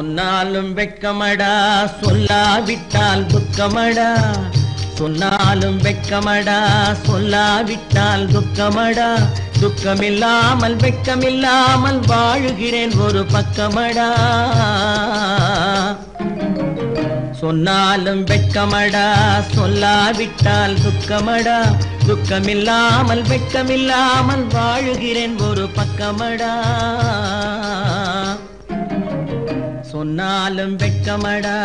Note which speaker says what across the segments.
Speaker 1: சொன்னாலும் வெட்கமடா சொல்லாவிட்டால் துக்கமடா சொன்னாலும் வெட்கமடா சொல்லாவிட்டால் துக்கமடா துக்கமில்லாமல் வெட்கமில்லாமல் வாழுகிறேன் ஒரு பக்கமடா சொன்னாலும் வெட்கமடா சொல்லாவிட்டால் துக்கமடா துக்கமில்லாமல் வெட்கமில்லாமல் வாழுகிறேன் ஒரு பக்கமடா சொன்னாலும் வெட்கமடா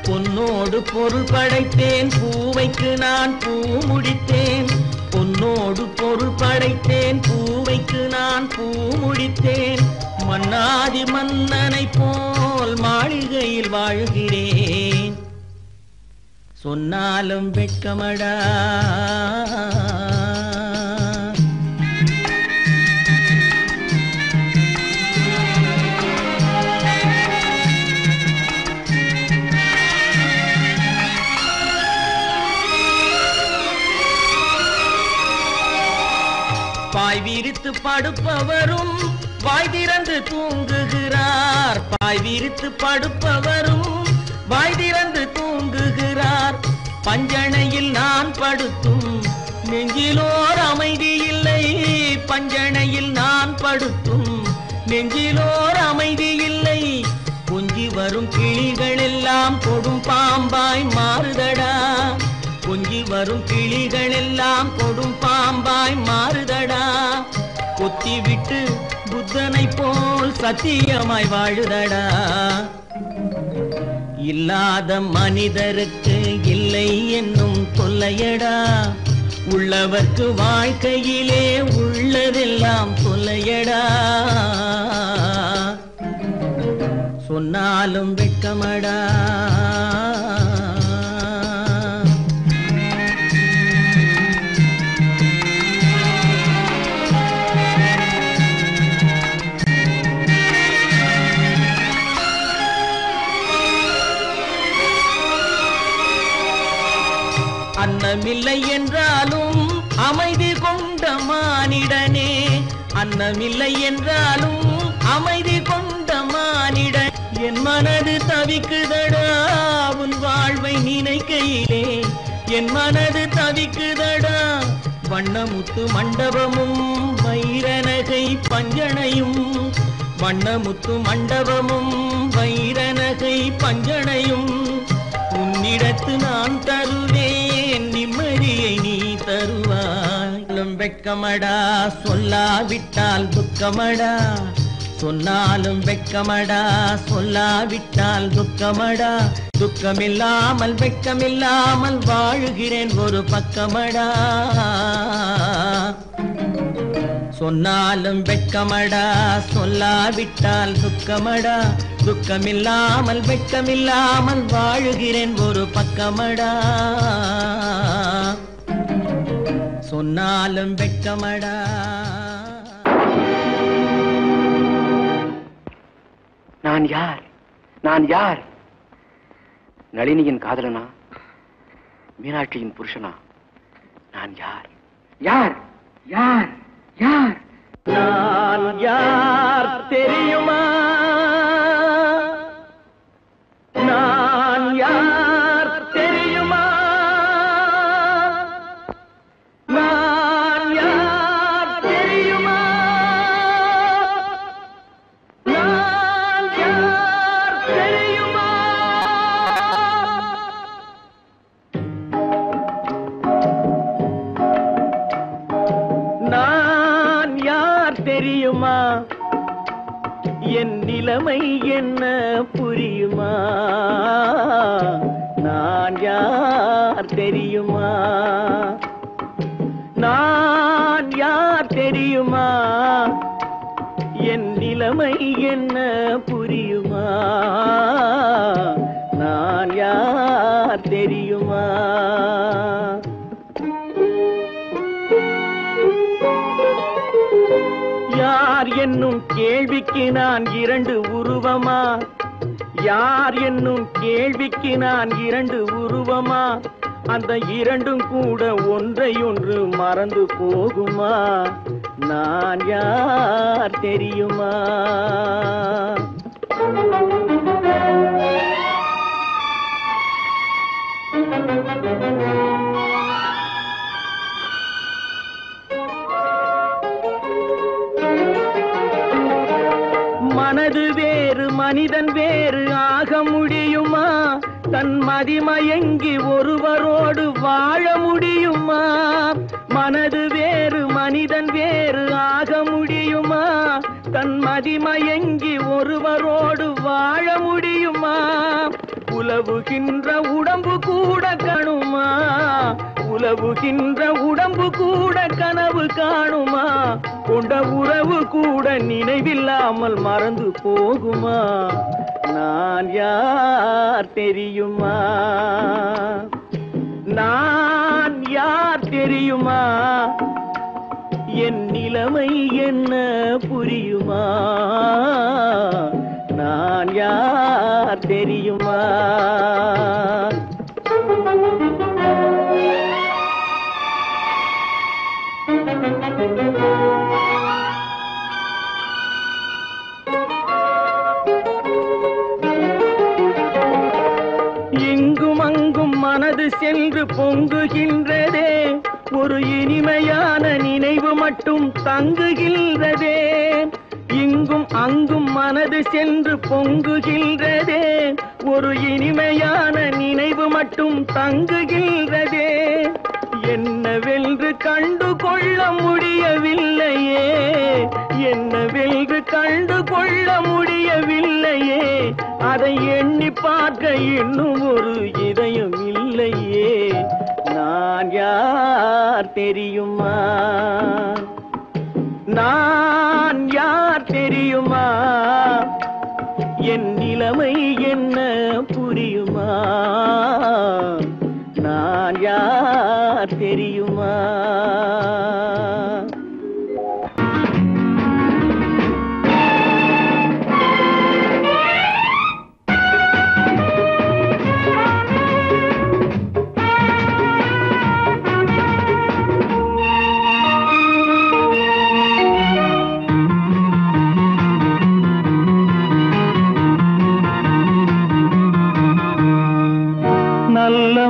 Speaker 1: பொன்னோடு பொருள் படைத்தேன் பூவைக்கு நான் பூ முடித்தேன் பொன்னோடு பொருள் படைத்தேன் பூவைக்கு நான் பூ முடித்தேன் மன்னாதி மன்னனை போல் மாளிகையில் வாழ்கிறேன் சொன்னாலும் வெட்கமடா பாய் விரித்து படுப்பவரும் வாய் திறந்து தூங்குகிறார் பாய் விரித்து படுப்பவரும் வாய் திறந்து தூங்குகிறார் பஞ்சணையில் நான் படுத்தும் நெஞ்சிலோர் அமைதி இல்லை பஞ்சணையில் நான் படுத்தும் நெஞ்சிலோர் அமைதி இல்லை கொஞ்சி வரும் கிளிகள் எல்லாம் கொடும் பாம்பாய் மாறுதடா கொஞ்சி வரும் கிளிகள் எல்லாம் கொடும் பாம்பாய் மாறுதடா கொத்தி விட்டு புத்தனை போல் சத்தியமாய் வாழுதடா இல்லாத மனிதருக்கு இல்லை என்னும் தொல்லையடா உள்ளவர்க்கு வாழ்க்கையிலே உள்ளதெல்லாம் தொல்லையடா சொன்னாலும் வெட்கமடா அன்னமில்லை என்றாலும் அமைதி கொண்ட மானிடனே அன்னமில்லை என்றாலும் அமைதி கொண்ட மானிடன் என் மனது தவிக்குதடா உன் வாழ்வை நினைக்கையிலே என் மனது தவிக்குதடா வண்ணமுத்து மண்டபமும் வைரநகை பஞ்சணையும் வண்ணமுத்து மண்டபமும் வைரநகை பஞ்சணையும் உன்னிடத்து நான் தருவேன் நிம்மதியை நீ தருவாய் வெட்கமடா சொல்லாவிட்டால் துக்கமடா சொன்னாலும் வெட்கமடா சொல்லாவிட்டால் துக்கமடா துக்கமில்லாமல் வெட்கமில்லாமல் வாழுகிறேன் ஒரு பக்கமடா சொன்னாலும் வெட்கமடா சொல்லாவிட்டால் துக்கமடா துக்கமில்லாமல் வெட்கமில்லாமல் வாழுகிறேன் ஒரு பக்கமடா சொன்னாலும் வெட்கமடா
Speaker 2: நான் யார் நான் யார் நளினியின் காதலனா மீனாட்சியின் புருஷனா நான் யார் யார் யார் யார்
Speaker 1: நான் யார் தெரியுமா நான் யார் தெரியுமா நான் யார் தெரியுமா நான் யார் தெரியுமா நான் யார் தெரியுமா என் நிலைமை என்ன புரியுமா நான் யார் தெரியுமா நான் யார் தெரியுமா என் நிலைமை என்ன புரியுமா நான் யார் தெரியுமா யார் என்னும் கேள்விக்கு நான் இரண்டு உருவமா? யார் என்னும் கேள்விக்கு நான் இரண்டு உருவமா? அந்த இரண்டும் கூட ஒன்றையொன்று மறந்து போகுமா? நான் யார் தெரியுமா? மனது வேறு மனிதன் வேறு ஆக முடியுமா? தன் மதிமயங்கி ஒருவரோடு வாழ முடியுமா? மனது வேறு மனிதன் வேறு ஆக முடியுமா? தன் மதிமயங்கி ஒருவரோடு வாழ முடியுமா? உலவுகின்ற உடம்பு கூட கணுமா? உலவுகின்ற உடம்பு கூட கனவு காணுமா? கொண்ட உறவு கூட நினைவில்லாமல் மறந்து போகுமா? நான் யார் தெரியுமா? நான் யார் தெரியுமா? என் நிலைமை என்ன புரியுமா? நான் யார் தெரியுமா? இங்கும் அங்கும் மனது சென்று பொங்குகின்றதே, ஒரு இனிமையான நினைவு மட்டும் தங்குகின்றதே. இங்கும் அங்கும் மனது சென்று பொங்குகின்றதே, ஒரு இனிமையான நினைவு மட்டும் தங்குகின்றதே. என்னவென்று கண்டு கொள்ள முடியவில்லையே, என்னவென்று கண்டு கொள்ள முடியவில்லையே. அதை எண்ணி பார்க்க இன்னும் ஒரு இதயம் இல்லையே. நான் யார் தெரியுமா? நான் யார் தெரியுமா? என் நிலைமை என்ன புரியுமா? நான் யார் தெரியுமா?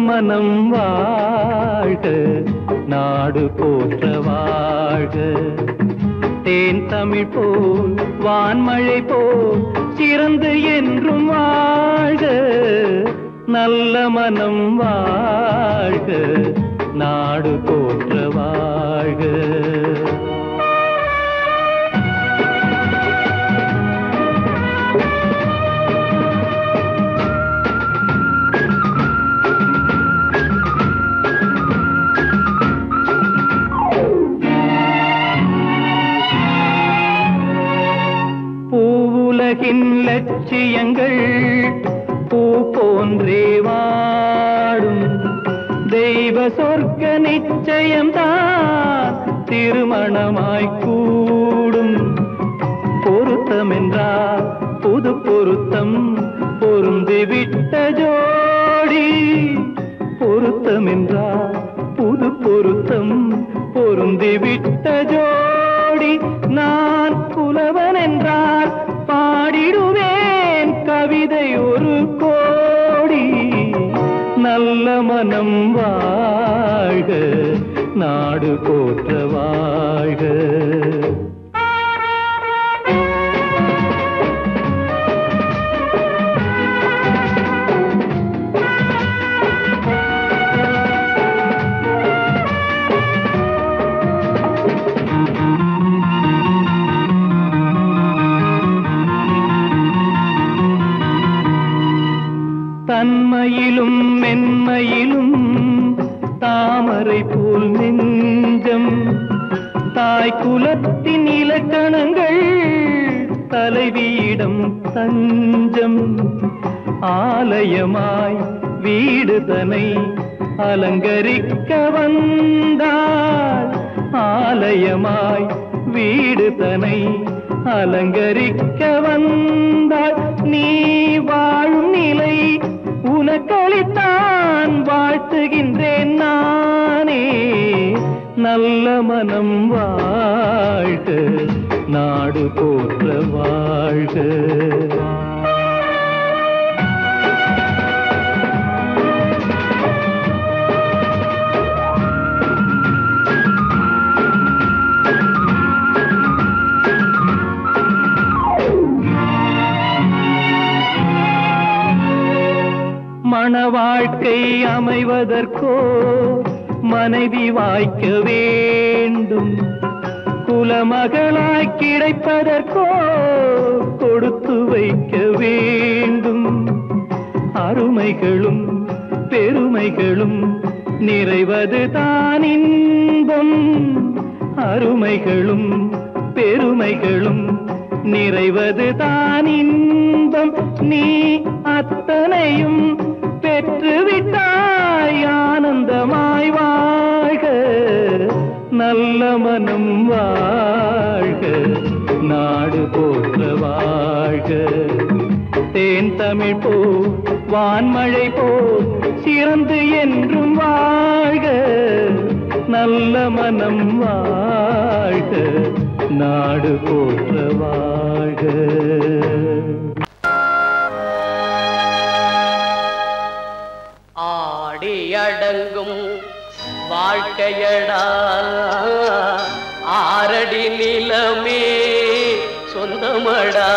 Speaker 3: மனம் வாழ்க, நாடு போற்ற வாழ்க. தேன் தமிழ் போல் வான்மழை போல் சிறந்து என்றும் வாழ்க. நல்ல மனம் வாழ்க, நாடு போற்ற வாழ்க. உலகின் லட்சியங்கள் பூ போன்றே வாடும். தெய்வ சொர்க்க நிச்சயம்தான் திருமணமாய் கூடும். பொருத்தம் என்றால் புது பொருத்தம் பொருந்திவிட்ட ஜோடி. பொருத்தம் என்றால் புது பொருத்தம் பொருந்திவிட்ட ஜோடி. நான் புலவன் என்றால் பாடிடுவேன் கவிதை ஒரு கோடி. நல்ல மனம் வாழ்க, நாடு போற்ற வாழ்க. தன்மையிலும் மென்மையிலும் தாமரை போல் நெஞ்சம். தாய் குலத்தின் இலக்கணங்கள் தலைவியிடம் தஞ்சம். ஆலயமாய் வீடு தனை அலங்கரிக்க வந்தாள். ஆலயமாய் வீடு தனை அலங்கரிக்க வந்தாள். நீ வாழும் நிலை உனக்களித்தான் வாழ்த்துகின்றேன் நானே. நல்ல மனம் வாழ்க, நாடு போற்ற வாழ்க. மண வாழ்க்கை அமைவதற்கோ மனைவி வாய்க்க வேண்டும். குலமகளாய் கிடைப்பதற்கோ கொடுத்து வைக்க வேண்டும். அருமைகளும் பெருமைகளும் நிறைவது தான் இன்பம். அருமைகளும் பெருமைகளும் நிறைவது தான் இன்பம். நீ அத்தனையும் பெற்றுவிட்டாய் ஆனந்தமாய் வாழ்க. நல்ல மனம் வாழ்க, நாடு போற்ற வாழ்க. தேன் தமிழ் போ வான்மழை போ சிறந்து என்றும் வாழ்க. நல்ல மனம் வாழ்க, நாடு போற்ற வாழ்க.
Speaker 1: ஆடியடங்கும் வாழ்க்கையடா ஆரடி நிலமே சொந்தமடா.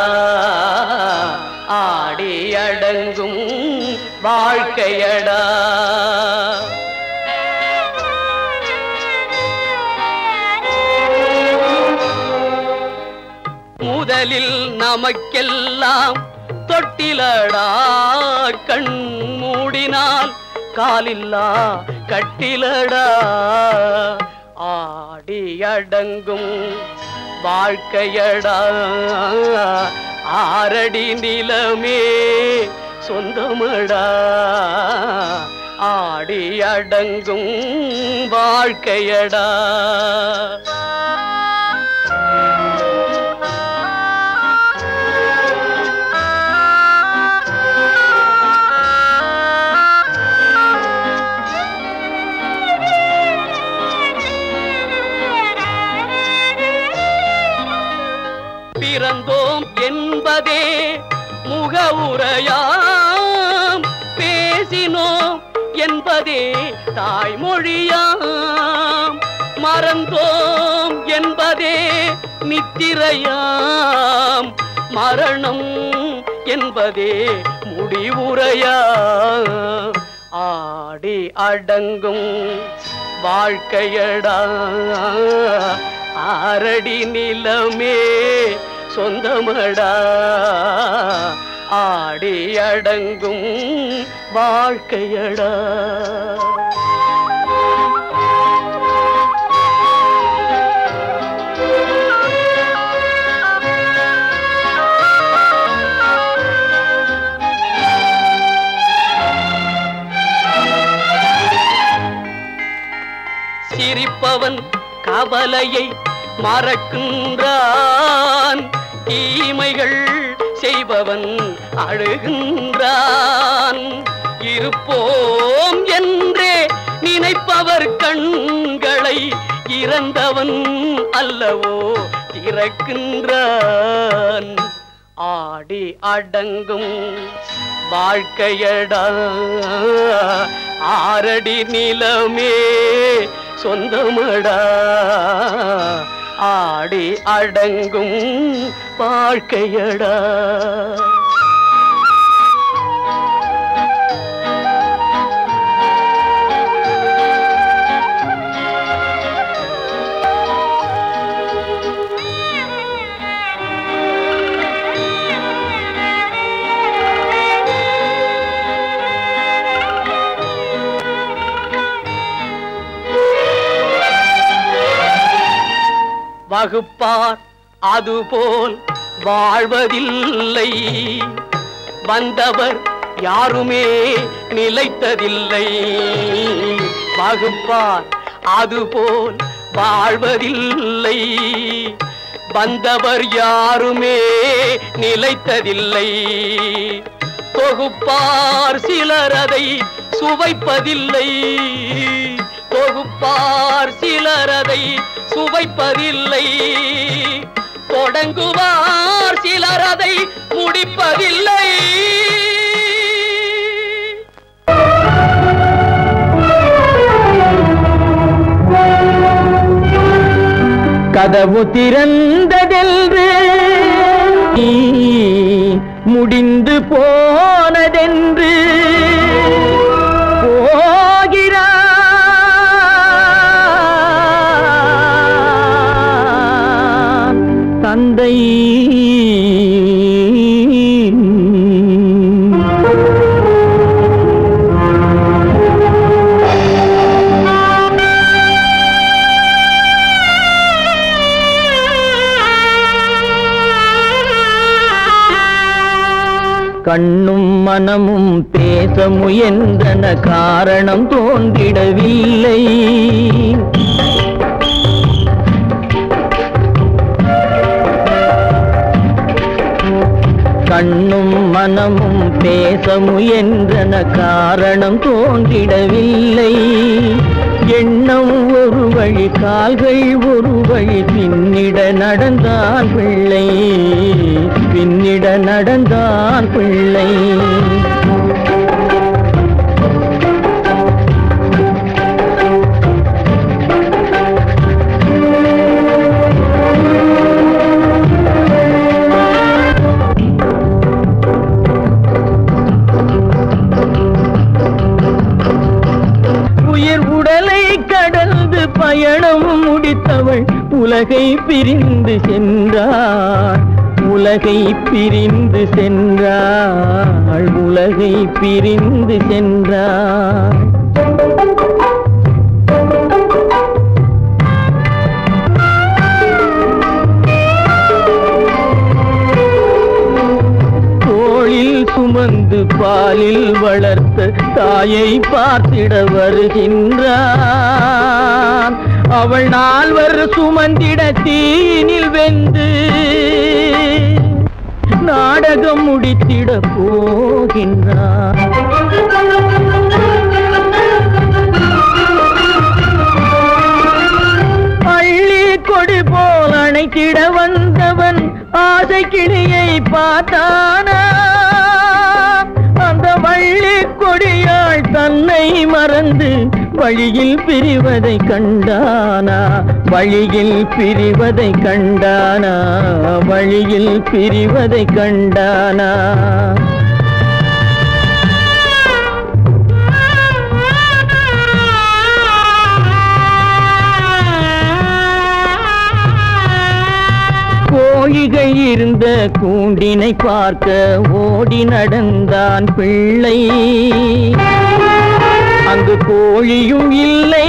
Speaker 1: ஆடியடங்கும் வாழ்க்கையடா. முதலில் நமக்கெல்லாம் தொட்டிலடா. கண் மூடினால் காலில்லா கட்டிலடா. ஆடியடங்கும் வாழ்க்கையடா ஆரடி நிலமே சொந்தமடா. ஆடியடங்கும் வாழ்க்கையடா. பிறந்தோம் என்பதே முகவுரையாம். பேசினோம் என்பதே தாய்மொழியாம். மறந்தோம் என்பதே நித்திரையாம். மரணம் என்பதே முடிவுரையாம். ஆடி அடங்கும் வாழ்க்கையடா ஆரடி நிலமே சொந்தமடா. ஆடி அடங்கும் வாழ்க்கையடா. சிரிப்பவன் கவலையை மறக்கின்றான். தீமைகள் செய்பவன் அழுகின்றான். இருப்போம் என்றே நினைப்பவர் கண்களை இறந்தவன் அல்லவோ திறக்கின்றான். ஆடி அடங்கும் வாழ்க்கையடா ஆரடி நிலமே சொந்தமடா. ஆடி அடங்கும் வாழ்க்கையடா. வகுப்பார் அதுபோல் வாழ்வதில்லை. வந்தவர் யாருமே நிலைத்ததில்லை. வகுப்பார் அதுபோல் வாழ்வதில்லை. வந்தவர் யாருமே நிலைத்ததில்லை. தொகுப்பார் சிலர் அதை சுவைப்பதில்லை. தொகுப்பார் சிலர் அதை சுவைப்பதில்லை. தொடங்குவார் சிலர் அதை முடிப்பதில்லை.
Speaker 3: கதவு திறந்ததென்று முடிந்து போனதென்று போகிறான் தந்தை. கண்ணும் மனமும் பேச முயன்றன, காரணம் தோன்றிடவில்லை. கண்ணும் மனமும் பேச முயன்றன, காரணம் தோன்றிடவில்லை. எண்ணம் ஒரு வழி, கால்கள் ஒரு வழி, பின்னிட நடந்தான் பிள்ளை, பின்னிட நடந்தான் பிள்ளை. பயணம் முடித்தவள் உலகை பிரிந்து சென்றாள், உலகை பிரிந்து சென்றாள், உலகை பிரிந்து சென்றாள். தோளில் சுமந்து பாலில் வளர்த்த தாயை பார்த்திட வருகின்றான். அவள் 4 சுமந்திட தீனில் வெந்து நாடகம் முடித்திட போகின்றான். அள்ளி கொடி போல் அணைத்திட வந்தவன் ஆசை கிளியை பார்த்தானா, அந்த வள்ளி கொடியாள் தன்னை மறந்து வழியில் பிரிவதை கண்டானா, வழியில் பிரிவதை கண்டானா, வழியில் பிரிவதை கண்டானா. கோழிகள் இருந்த கூண்டினை பார்க்க ஓடி நடந்தான் பிள்ளை. அங்கு கோழியும் இல்லை,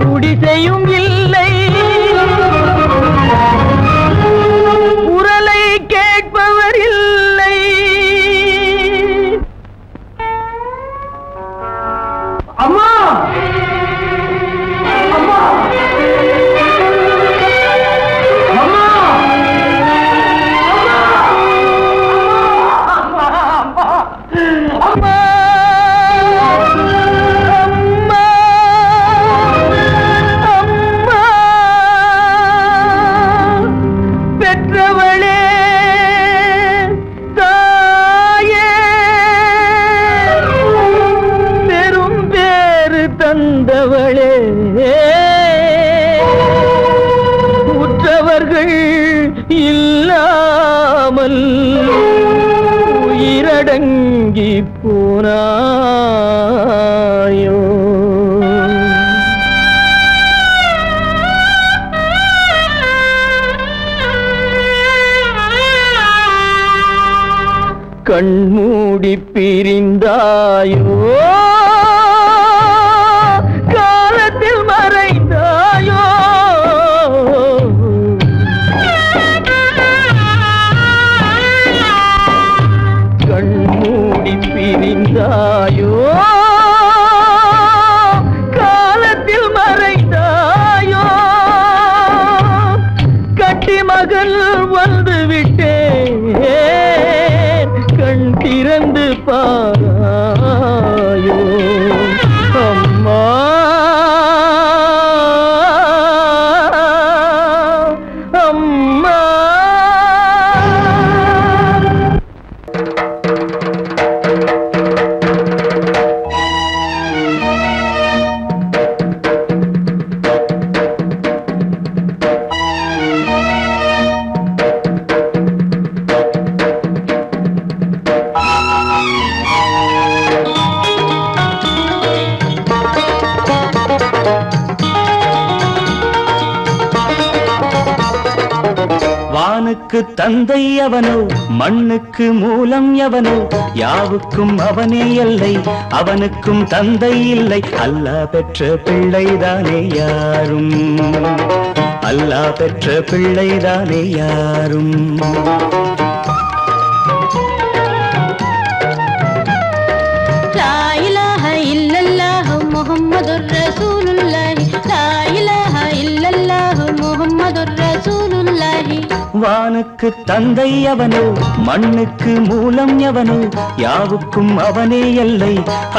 Speaker 3: குடிசையும் இல்லை, குரலை கேட்பவர் இல்லை. அம்மா அம்மா தந்தவளே, உற்றவர்கள் இல்லாமல் உயிரடங்கி போனாயோ. கண்மூடி பிரிந்தாயோ, பிரிந்தாயோ, வானுக்கு தந்தை அவனோ மண்ணுக்கு மூலம் எவனோ யாவுக்கும் அவனே எல்லை அவனுக்கும் தந்தை இல்லை அல்லாஹ் பெற்ற பிள்ளைதானே யாரும் அல்லாஹ் பெற்ற பிள்ளைதானே யாரும்
Speaker 4: லா இலாஹ இல்லல்லாஹ் முஹம்மதுர் ரசூலுல்லாஹ் லா இலாஹ இல்லல்லாஹ் முஹம்மதுர் ரசூலுல்லாஹ்
Speaker 3: வானுக்கு தந்தை அவனோ மண்ணுக்கு மூலம் எவனோ யாவுக்கும் அவனே எல்லை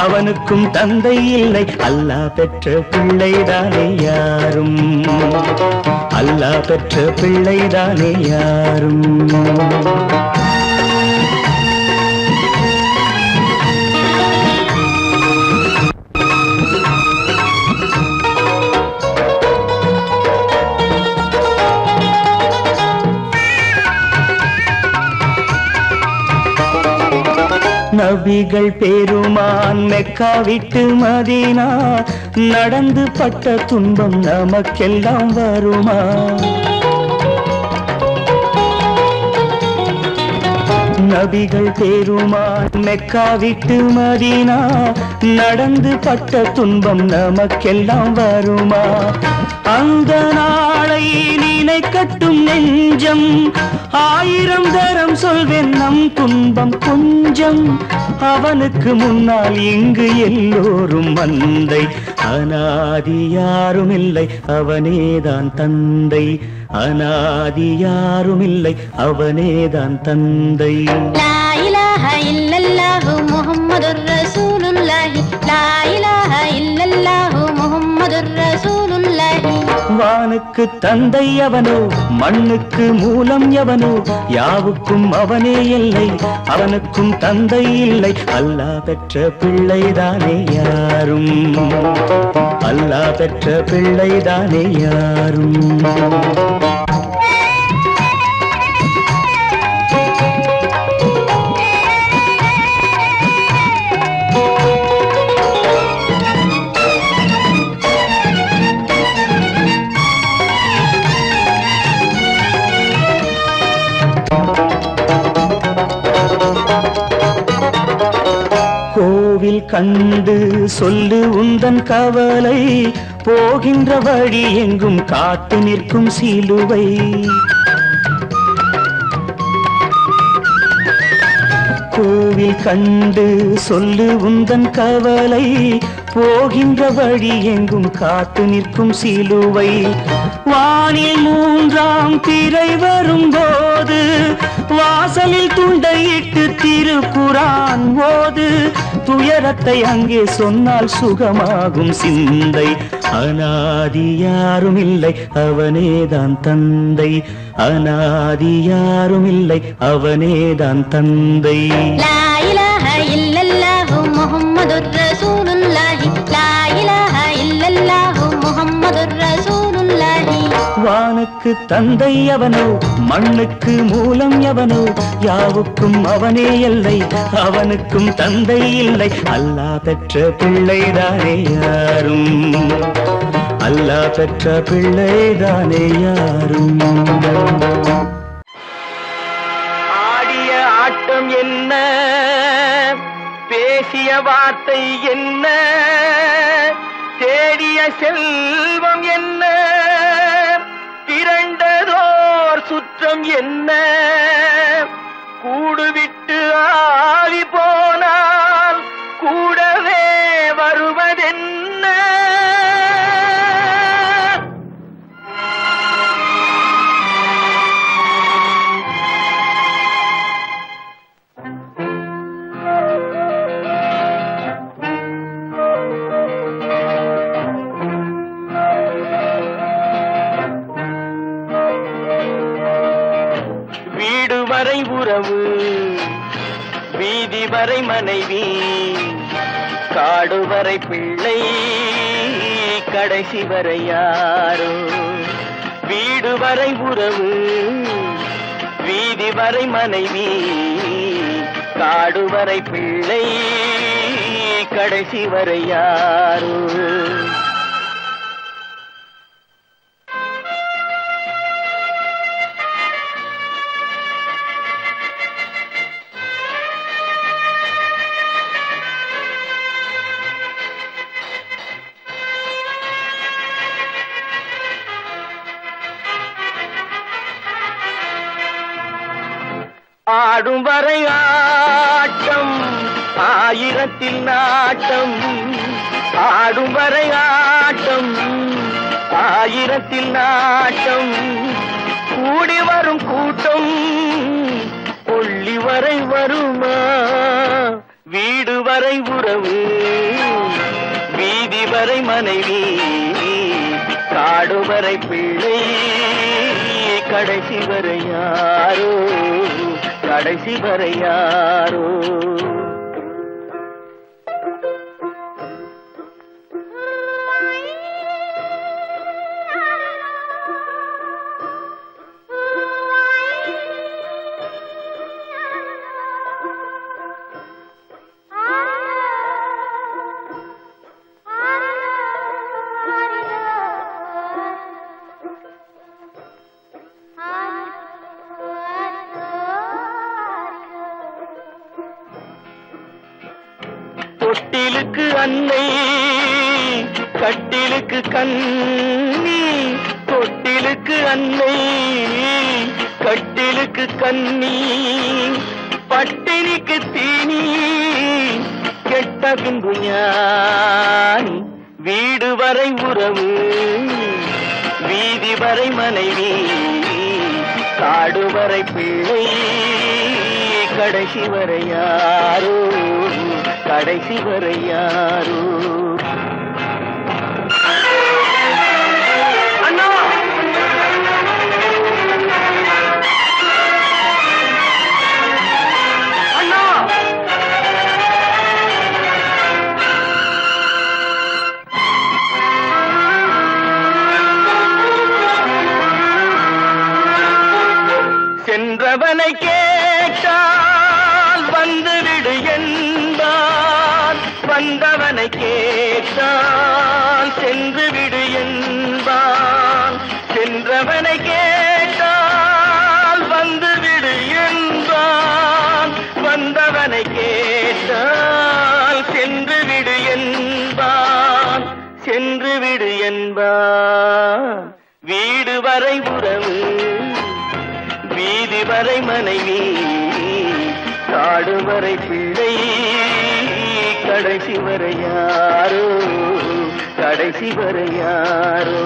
Speaker 3: அவனுக்கும் தந்தை இல்லை அல்லாஹ் பெற்ற பிள்ளைதானே யாரும் அல்லாஹ் பெற்ற பிள்ளைதானே யாரும் நபிகள் பெருமான் மெக்கா விட்டு மதீனா நடந்து பட்ட துன்பம் நமக்கெல்லாம் வருமா நபிகள் பெருமான் மெக்கா விட்டு மதீனா நடந்து பட்ட துன்பம் நமக்கெல்லாம் வருமா அந்த நாளை நினைக்கட்டும் நெஞ்சம் ஆயிரம் தரம் சொல்வேன் நம் துன்பம் கொஞ்சம் அவனுக்கு முன்னால் இங்கு எல்லோரும் மந்தை அநாதி யாரும் இல்லை அவனேதான் தந்தை அநாதி யாரும் இல்லை அவனேதான் தந்தை
Speaker 4: லா இலாஹ இல்லல்லாஹ் முஹம்மதுர் ரசூலுல்லாஹ் லா இலாஹ இல்லல்லாஹ் முஹம்மதுர் ரசூலுல்லாஹ்
Speaker 3: வானுக்கு தந்தை அவனோ மண்ணுக்கு மூலம் எவனோ யாவுக்கும் அவனே இல்லை அவனுக்கும் தந்தை இல்லை அல்லாஹ் பெற்ற பிள்ளைதானே யாரும் அல்லாஹ் பெற்ற பிள்ளைதானே யாரும் கோவில் கண்டு சொல்லு உந்தன் கவலை போகின்ற வழி எங்கும் காத்து நிற்கும் சிலுவை கோவில் கண்டு சொல்லு உந்தன் கவலை போகின்ற வழி எங்கும் காத்து நிற்கும் சிலுவை வானில் மூன்றாம் பிறை வரும்போது வாசலில் துண்டையிட்டு திருக்குரான் ஓது துயரத்தை அங்கே சொன்னால் சுகமாகும் சிந்தை அநாதி யாரும் இல்லை அவனேதான் தந்தை அநாதி யாரும் இல்லை அவனேதான் தந்தை
Speaker 4: லா இலாஹ இல்லல்லாஹ் முஹம்மதுர் ரசூலுல்லாஹ் லா இலாஹ இல்லல்லாஹ் முஹம்மதுர் ரசூலுல்லாஹ்
Speaker 3: வானுக்கு தந்தை அவனோ மண்ணுக்கு மூலம் எவனோ யாவுக்கும் அவனே எல்லை அவனுக்கும் தந்தை இல்லை அல்லாஹ் பெற்ற பிள்ளைதானே யாரும் அல்லாஹ் பெற்ற பிள்ளைதானே யாரும்
Speaker 1: ஆடிய ஆட்டம் என்ன பேசிய வார்த்தை என்ன தேடிய செல்வம் என்ன திரண்டதோர் சுற்றம் என்ன கூடுவிட்டு ஆவி போனால் கூடவே வருவதென்ன வீடு வரை உறவு வீதி வரை மனைவி காடு வரை பிள்ளை கடைசி வரை யாரோ வீடு வரை உறவு வீதி வரை மனைவி காடு வரை பிள்ளை கடைசி வரை யாரோ ஆடும் வரை ஆட்டம் ஆயிரத்தில் நாட்டம் ஆடும் வரை ஆட்டம் ஆயிரத்தில் நாட்டம் கூடி வரும் கூட்டம் கொள்ளி வரை வருமா வீடு வரை உறவு வீதி வரை மனைவி காடு வரை பிள்ளை கடைசி வரை யாரோ கடைசி வரை யாரோ தொட்டிலுக்கு அன்னை கட்டிலுக்கு கண்ணி தொட்டிலுக்கு அன்னை கட்டிலுக்கு கண்ணி பட்டினிக்கு தீனி கெட்ட பின்பு ஞானி வீடு வரை உறவு வீதி வரை மனைவி காடு வரை பிள்ளை கடைசி வரை யாரோ கடைசி வரை யாரோ அண்ணா அண்ணா சென்றவனை கேட்டால் வந்துவிடு என்பான் வந்தவனை கேட்டால் சென்று விடு என்பான் சென்றவனை கேட்டால் வந்துவிடு என்பான் வந்தவனை கேட்டால் சென்று விடு என்பான் சென்று விடு என்பான் வீடு வரை உறவு வீதி வரை மனைவி காடு வரை பிள்ளை கடைசி வரை யாரோ கடைசி வரை யாரோ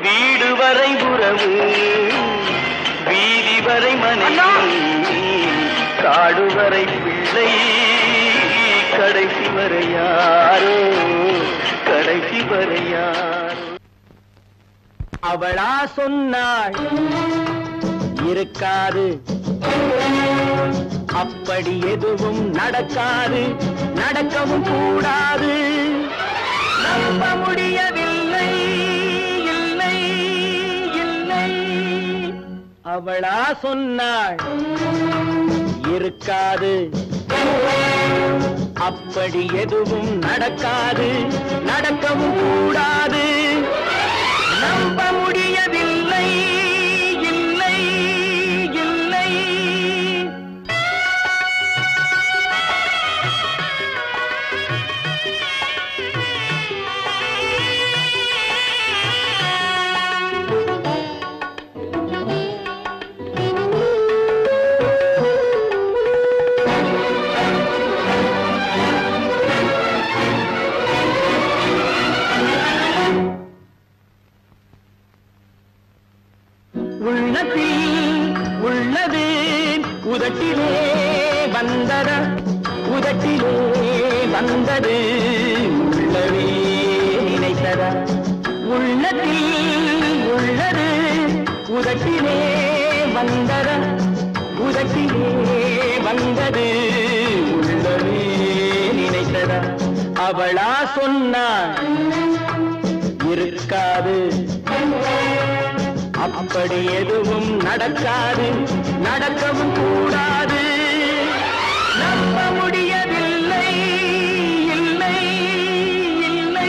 Speaker 1: வீடு வரை உறவு வீதி வரை மனைவி காடு வரை பிள்ளை கடைசி வரை யாரோ கடைசி வரை யாரோ அவளா சொன்னாள் இருக்காது அப்படி எதுவும் நடக்காது நடக்கவும் கூடாது நம்ப முடியவில்லை இல்லை இல்லை அவளா சொன்னாள் இருக்காது அப்படி எதுவும் நடக்காது நடக்கவும் கூடாது நம்ப முடியவில்லை இல்லை இல்லை உள்ளது உதட்டிலே வந்ததா உதட்டிலே வந்தது உள்ளவே நினைத்ததா உள்ளத்தில் உள்ளது உதட்டிலே வந்ததா உதட்டிலே வந்தது உள்ளவே நினைத்ததா அவளா சொன்னாள் இருக்காது, அப்படி எதுவும் நடக்காது, நடக்கவும் கூடாது. நம்ப முடியவில்லை, இல்லை இல்லை.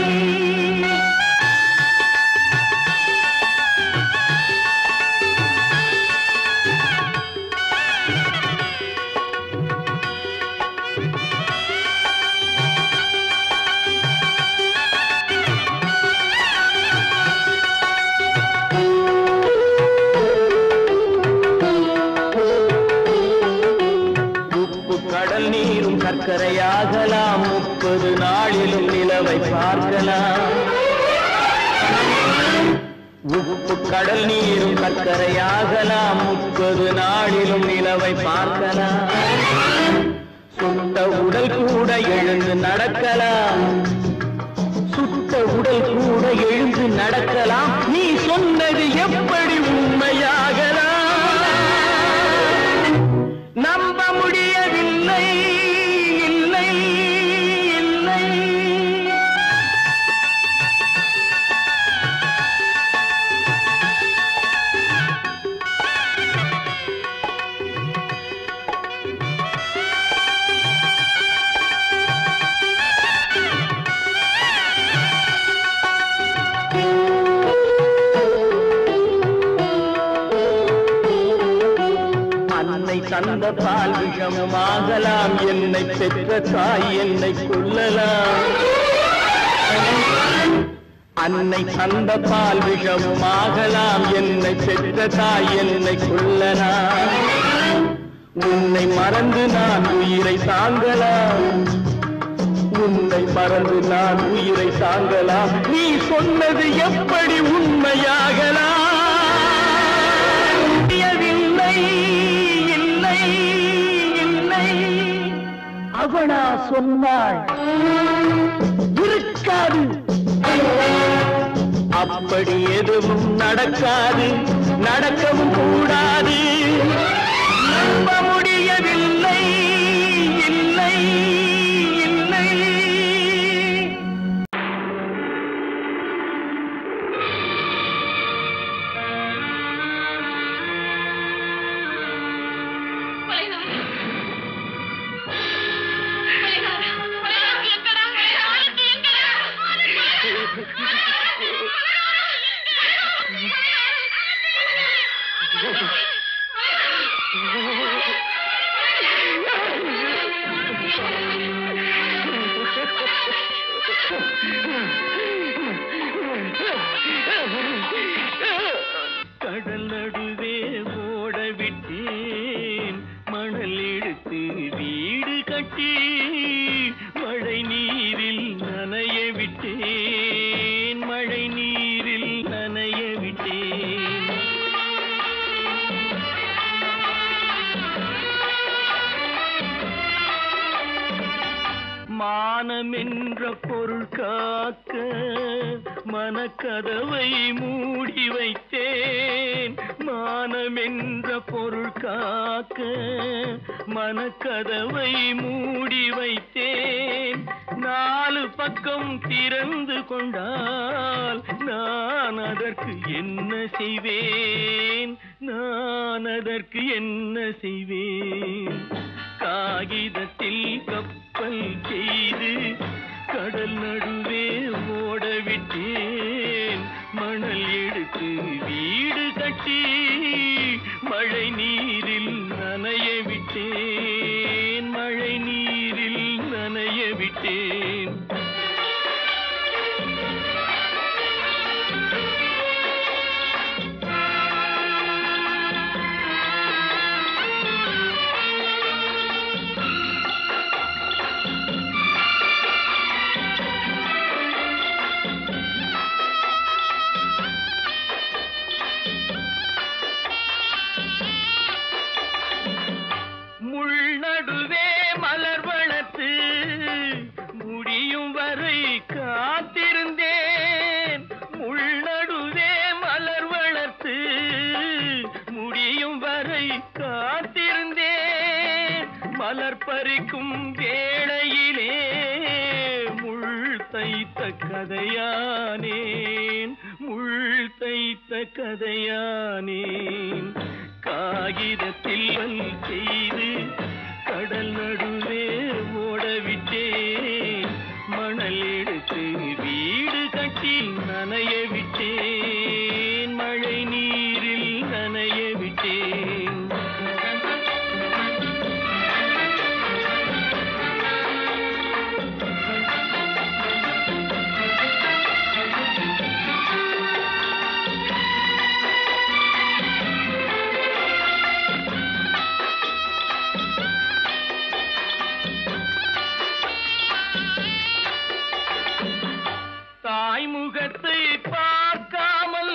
Speaker 1: சர்க்கரையாகலாம், 30 நாளிலும் நிலவை பார்க்கலாம். உப்பு கடல் நீரும் சர்க்கரையாகலாம், 30 நாளிலும் நிலவை பார்க்கலாம். சுட்ட உடல் கூட எழுந்து நடக்கலாம், சுட்ட உடல் கூட எழுந்து நடக்கலாம். நீ சொன்னது எப்படி உண்மையாகலாம்? நம்ப முடியவில்லை, இல்லை இல்லை. தந்த பால் விஷமாகலாம், என்னை பெற்ற தாய் என்னை கொல்லலாம். அன்னை தந்த பால் விஷமாகலாம், என்னை பெற்ற தாய் என்னை கொல்லலாம். உன்னை மறந்து நான் உயிரை தாங்கலாம், உன்னை மறந்து நான் உயிரை தாங்கலாம். நீ சொன்னது எப்படி உண்மையாகலாம்? அவனா சொன்னாள் இருக்காது, அப்படி எதுவும் நடக்காது, நடக்கவும் கூடாது. நம்ப முடியவில்லை, இல்லை இல்லை. கடல் நடுவே ஓட விட்டேன், மணல் எடுத்து வீடு கட்டி மழை நீரில் நனைய விட்டேன், மழை நீரில் நனைய விட்டேன். மானம் என்ற பொருள் காக்க மனக்கதவை மூடி வைத்தேன், மானம் என்ற பொருள் காக்க மனக்கதவை மூடி வைத்தேன். 4 பக்கம் திறந்து கொண்டால் நான் அதற்கு என்ன செய்வேன், நான் அதற்கு என்ன செய்வேன்? காகிதத்தில் கப்பல் செய்து கடல் நடுவே ஓட விட்டேன், மணல் எடுத்து வீடு கட்டி மழை நீரில் நனைய விட்டேன், மழை நீரில் நனைய விட்டேன். முள்நடுவே மலர் வளர்த்து முடியும் வரை காத்திருந்தேன், முள்நடுவே மலர் வளர்த்து முடியும் வரை காத்திருந்தேன். மலர் பறிக்கும் வேளையிலே முள் தைத்த கதையானேன், முள் தைத்த கதையானேன். காகிதத்தில் செய்து கடல் நடுவே ஓடவிட்டேன், மணல் எடுத்து வீடு கட்டி நனைய விட்டேன், மழை நீரில் நனைய விட்டேன். தாய் முகத்தை பார்க்காமல்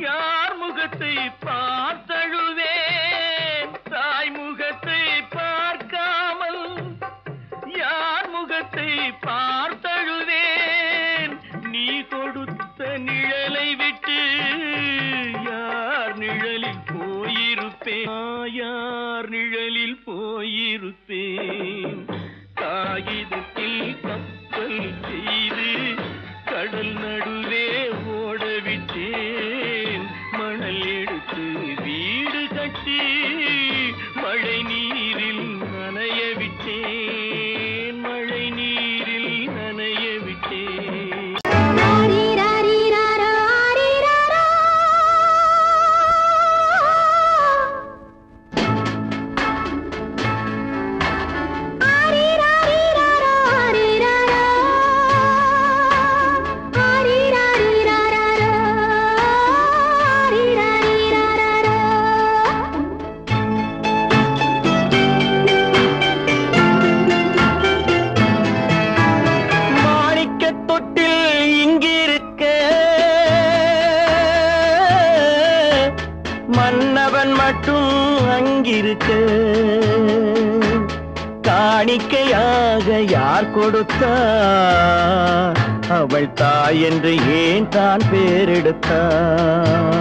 Speaker 1: யார் முகத்தை பார்த்தழுவேன், தாய் முகத்தை பார்க்காமல் யார் முகத்தை பார்த்தழுவேன். நீ கொடுத்த நிழலை விட்டு யார் நிழலில் போயிருப்பேன், யார் நிழலில் போயிருப்பேன். காகிதத்தில் கப்பல் செய்து கடல் நடுவே ஓடவிட்டேன், மணல் எடுத்து வீடு கட்டி மழை நீரில் நனைய விட்டேன், மழை நீரில் நனைய விட்டேன்.
Speaker 3: மன்னவன் மட்டும் அங்கிருக்க, காணிக்கையாக யார் கொடுத்தார், அவள் தாய் என்று ஏன் தான் பேரெடுத்தார்.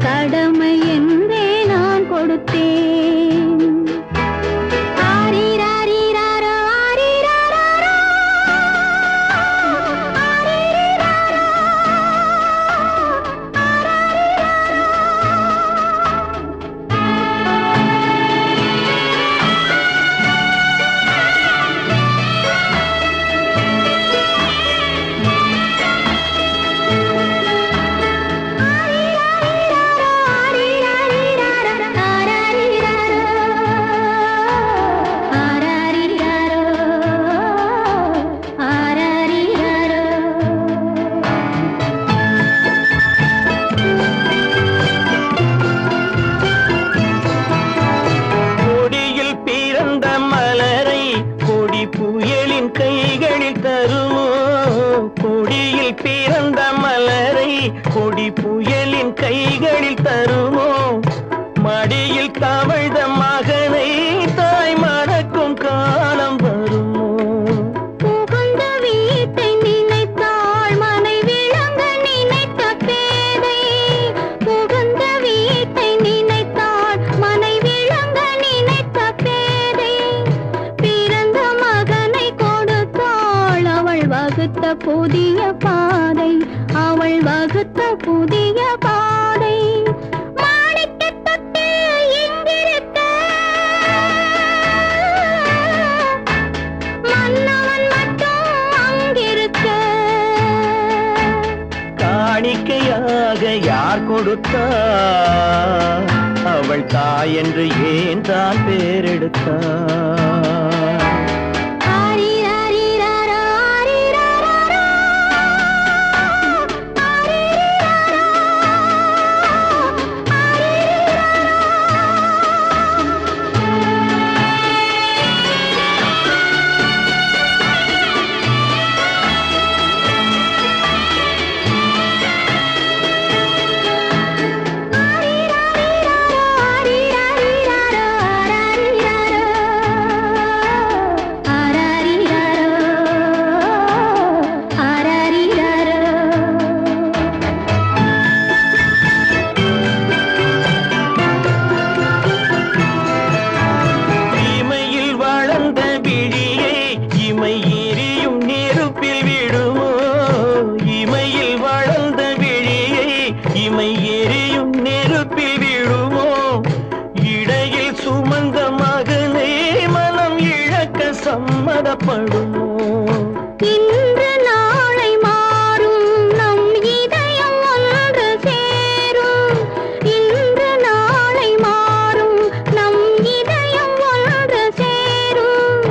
Speaker 4: கடமை என்றே நான் கொடுத்தேன். ஆரிராரிராரோ, ஆரிராரோ, ஆரிராரோ,
Speaker 3: புயலின் கைகளில் தருமோ, கொடியில் பிறந்த மலரை கொடி புயலின் கைகளில் தருமோ, மடியில் தவழ்ந்த மகனை தாய் மறக்கும் காலம் வருமோ.
Speaker 4: புகுந்த வீட்டை நினைத்தாள் மனை விளங்க நினைத்த பேதை, புகுந்த வீட்டை நினைத்தாள் மனை விளங்க நினைத்த பேதை, பிறந்த மகனை கொடுத்தாள் அவள் வகுத்த புதிய பாதை, அவள் வகுத்த புதிய பாதை. மாணிக்கத் தொட்டில் இங்கிருக்க, மன்னவன் மட்டும் அங்கிருக்க,
Speaker 3: காணிக்கையாக யார் கொடுத்தார், அவள் தாய் என்று ஏன் தான் பேரெடுத்தார். எரியும் நெருப்பில் விழுமோ இடையில் சுமந்த மகனை மனம் இழக்க சம்மதப்படுமோ
Speaker 4: இன்று நாளை மாறும் நம் இதயம் ஒன்று சேரும் இன்று நாளை மாறும் நம் இதயம் ஒன்று சேரும்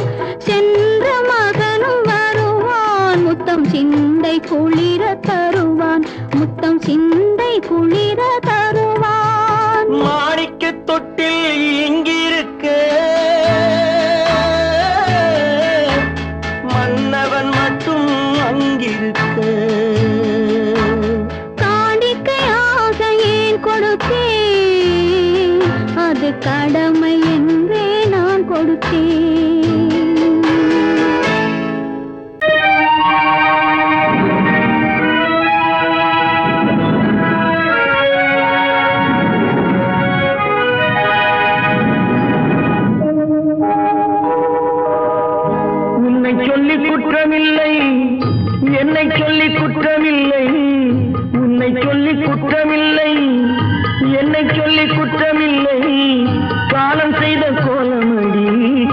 Speaker 4: சென்ற மகனும் வருவான் முத்தம் சிந்தை குளிர தருவான் முத்தம் சிந்தை குளிர தருவான்
Speaker 3: மாணிக்க தொட்டில் இங்கிருக்க மன்னவன் மட்டும் அங்கிருக்க
Speaker 4: காணிக்கையாக ஏன் கொடுத்தேன் அது கடமை என்றே நான் கொடுத்தேன்
Speaker 3: சொல்லி குற்றமில்லை என்னை சொல்லி குற்றமில்லை உன்னை சொல்லி குற்றமில்லை என்னை சொல்லி குற்றமில்லை காலம் செய்த கோலமடி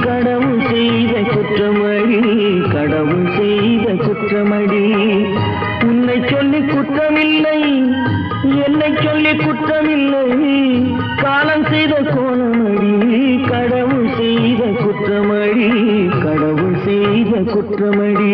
Speaker 3: கடவுள் செய்த குற்றமடி கடவுள் செய்த குற்றமடி உன்னை சொல்லி குற்றமில்லை என்னை சொல்லி குற்றமில்லை காலம் செய்த கோலமடி கடவுள் செய்த குற்றமடி கடவுள் செய்த குற்றமடி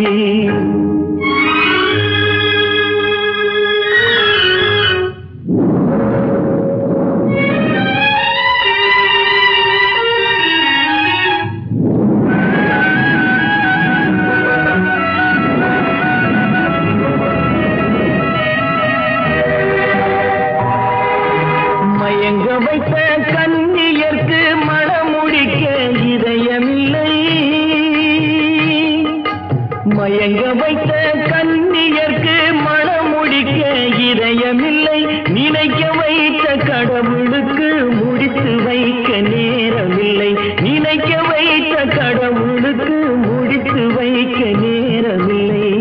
Speaker 3: மயங்க வைத்த கன்னியர்க்கு மணமுடிக்க இதயமில்லை மயங்க வைத்த கன்னியர்க்கு மணமுடிக்க இதயமில்லை நினைக்க வைத்த கடவுளுக்கு முடித்து வைக்க நேரமில்லை நினைக்க வைத்த கடவுளுக்கு முடித்து வைக்க நேரமில்லை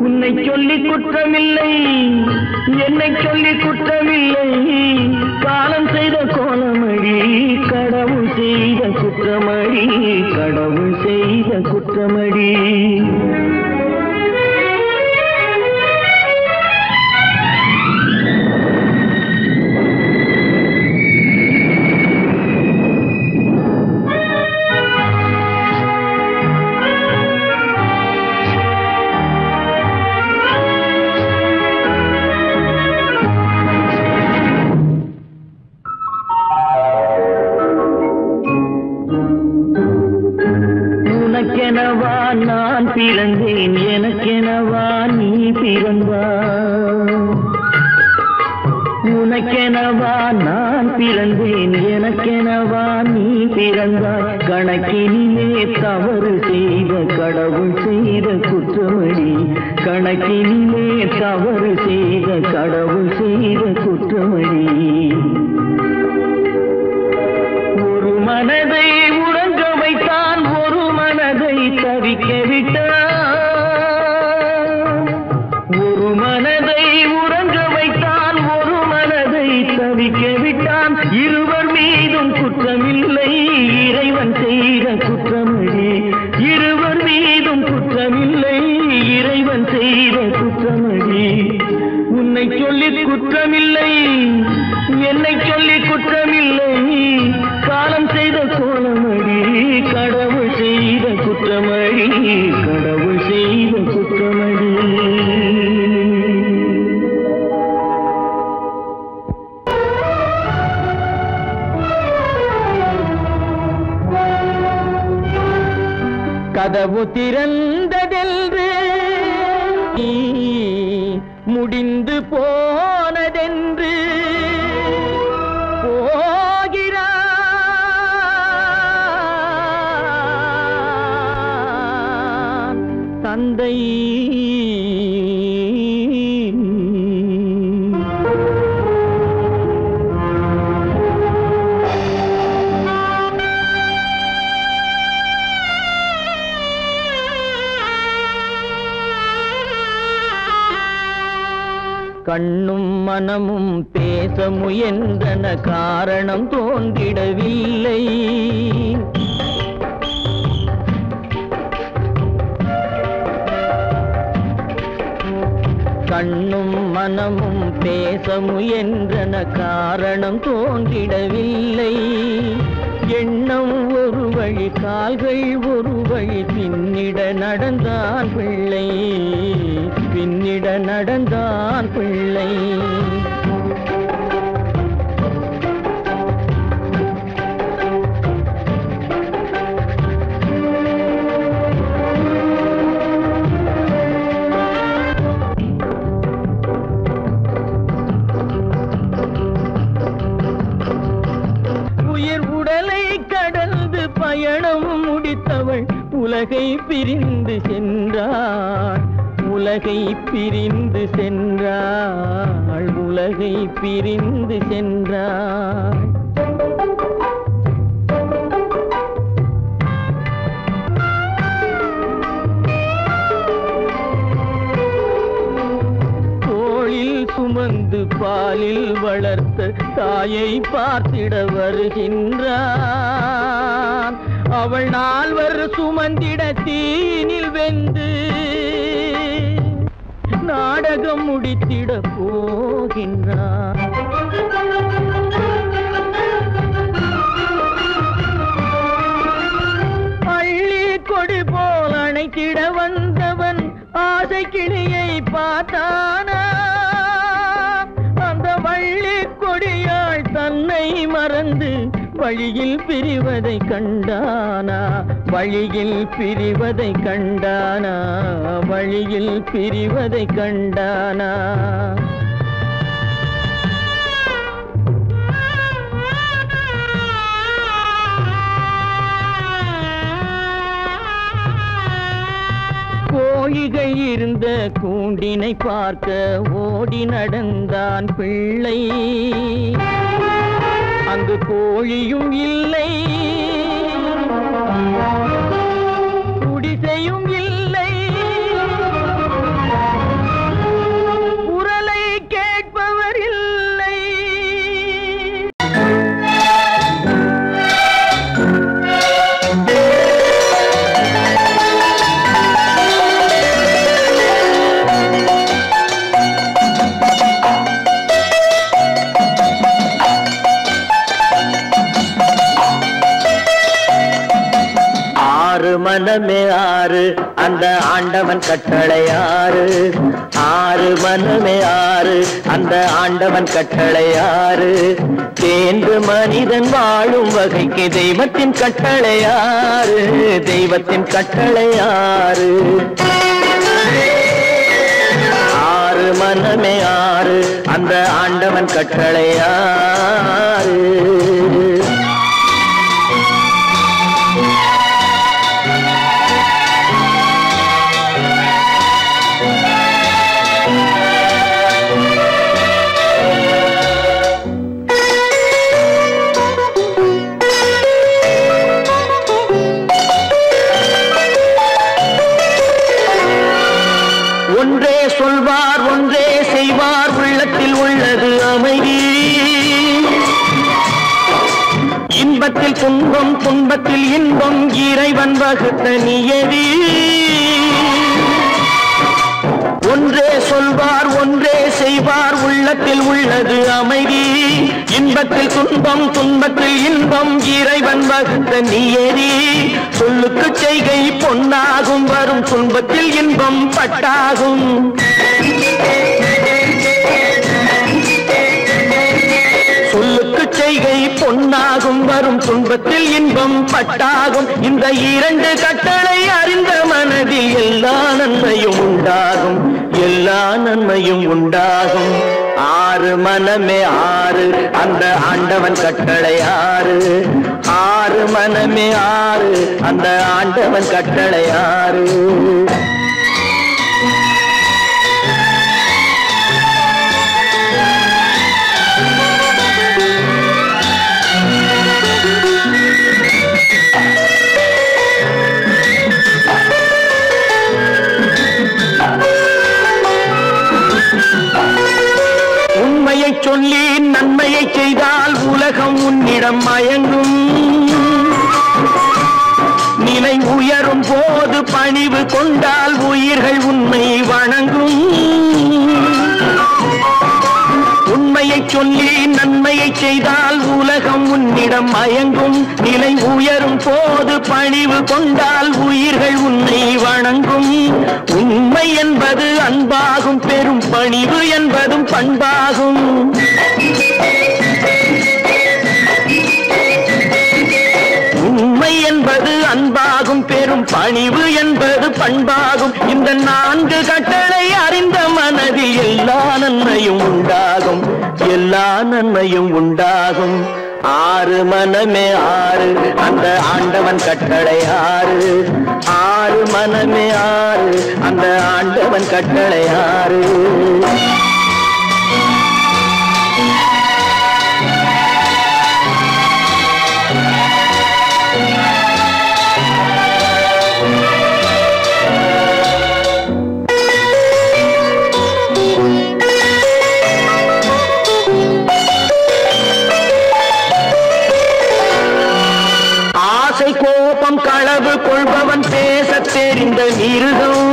Speaker 3: உன்னை சொல்லி குற்றமில்லை என்னை சொல்லி குற்றமில்லை காலம் செய்த கோலமடி கடவுள் செய்த குற்றமடி கடவுள் செய்த குற்றமடி உனக்கெனவா நான் பிறந்தேன் எனக்கெனவா நீ பிறந்தாய் உனக்கெனவா நான் பிறந்தேன் எனக்கெனவா நீ பிறந்தாய் கணக்கினிலே தவறு செய்த கடவுள் செய்த குற்றமடி கணக்கினிலே தவறு செய்த கடவுள் செய்த குற்றமடி ஒரு மனதை உறங்க வைத்தான் ஒரு மனதை தவிக்க விட்டான் ஒரு மனதை உறங்க வைத்தான் ஒரு மனதை தவிக்க விட்டான் இருவர் மீதும் குற்றமில்லை இறைவன் செய்த குற்றமடி இருவர் மீதும் குற்றமில்லை இறைவன் செய்த குற்றமடி உன்னை சொல்லி குற்றமில்லை என்னை சொல்லி குற்றமில்லை காலம் செய்த கோலமடி கடவுள் செய்த குற்றமடி கடவுள் செய்த குற்றமடி கதவு திறந்ததென்று முடிந்து போனதென்று போகிறான் தந்தை கண்ணும் மனமும் பேச முயன்றன காரணம் தோன்றிடவில்லை. கண்ணும் மனமும் பேச முயன்றன காரணம் தோன்றிடவில்லை. எண்ணம் ஒரு வழி கால்கள் ஒரு வழி பின்னிட நடந்தான் பிள்ளை, பின்னிட நடந்தான் பிள்ளை. பயணம் முடித்தவள் உலகை பிரிந்து சென்றாள், உலகை பிரிந்து சென்றாள், உலகை பிரிந்து சென்றாள். தோளில் சுமந்து பாலில் வளர்த்த தாயை பார்த்திட வருகின்றான். அவள் நால்வர் சுமந்திட தீனில் வெந்து நாடகம் முடித்திட போகின்றான். அள்ளி கொடி போல் அணைத்திட வந்தவன் ஆசை கிளியை பார்த்தானா, அந்த வள்ளி கொடியாள் தன்னை மறந்து வழியில் பிரிவதை கண்டானா, வழியில் பிரிவதை கண்டானா, வழியில் பிரிவதை கண்டானா. கோழிகள் இருந்த கூண்டினை பார்க்க ஓடி நடந்தான் பிள்ளை. அங்கு கோழியும் இல்லை, குடிசையும் இல்லை, குரலை கேட்பவர் இல்லை. மனமே ஆறு அந்த ஆண்டவன் கட்டளை ஆறு, ஆறு மனமே ஆறு அந்த ஆண்டவன் கட்டளை ஆறு. தேர்ந்து மனிதன் வாழும் வகைக்கு தெய்வத்தின் கட்டளை ஆறு, தெய்வத்தின் கட்டளை ஆறு. ஆறு மனமே ஆறு அந்த ஆண்டவன் கட்டளை ஆறு. ஒன்றே சொல்வார் ஒன்றே செய்வார், உள்ளத்தில் உள்ளது அமைதி. இன்பத்தில் துன்பம் துன்பத்தில் இன்பம் இறைவன் வகுத்த நியதி. ஒன்றே சொல்வார் ஒன்றே செய்வார், உள்ளத்தில் உள்ளது அமைதி. இன்பத்தில் துன்பம் துன்பத்தில் இன்பம் இறைவன் வகுத்த நியதி. சொல்லுக்கு செய்கை பொன்னாகும், வரும் துன்பத்தில் இன்பம் பட்டாகும். சொல்லுக்கு செய்கை பொன்னாகும், வரும் துன்பத்தில் இன்பம் பட்டாகும். இந்த இரண்டு கட்டளை அறிந்த மனதில் எல்லா நன்மையும் உண்டாகும், எல்லா நன்மையும் உண்டாகும். ஆறு மனமே ஆறு அந்த ஆண்டவன் கட்டளை ஆறு, ஆறு மனமே ஆறு அந்த ஆண்டவன் கட்டளை ஆறு. உண்மையை செய்தால் உலகம் உன்னிடம் மயங்கும். நிலை உயரும் போது பணிவு கொண்டால் உயிர்கள் உன்னை வணங்கும். உண்மையை சொல்லி நன்மையை செய்தால் உலகம் உன்னிடம் மயங்கும். நிலை உயரும் போது பணிவு கொண்டால் உயிர்கள் உன்னை வணங்கும். உண்மை என்பது அன்பாகும், பெரும் பணிவு என்பதும் பண்பாகும். உண்மை என்பது அன்பாகும், பெரும் பணிவு என்பது பண்பாகும். இந்த 4 கட்டளை அறிந்த மனதில் எல்லா நன்மையும் உண்டாகும், எல்லா நன்மையும் உண்டாகும். 6 மனமே 6 அந்த ஆண்டவன் கட்டளை 6. 6 மனமே 6 அந்த ஆண்டவன் கட்டளை 6. கோபம் களவு கொள்பவன் பேசத் தெரிந்த மிருகம்.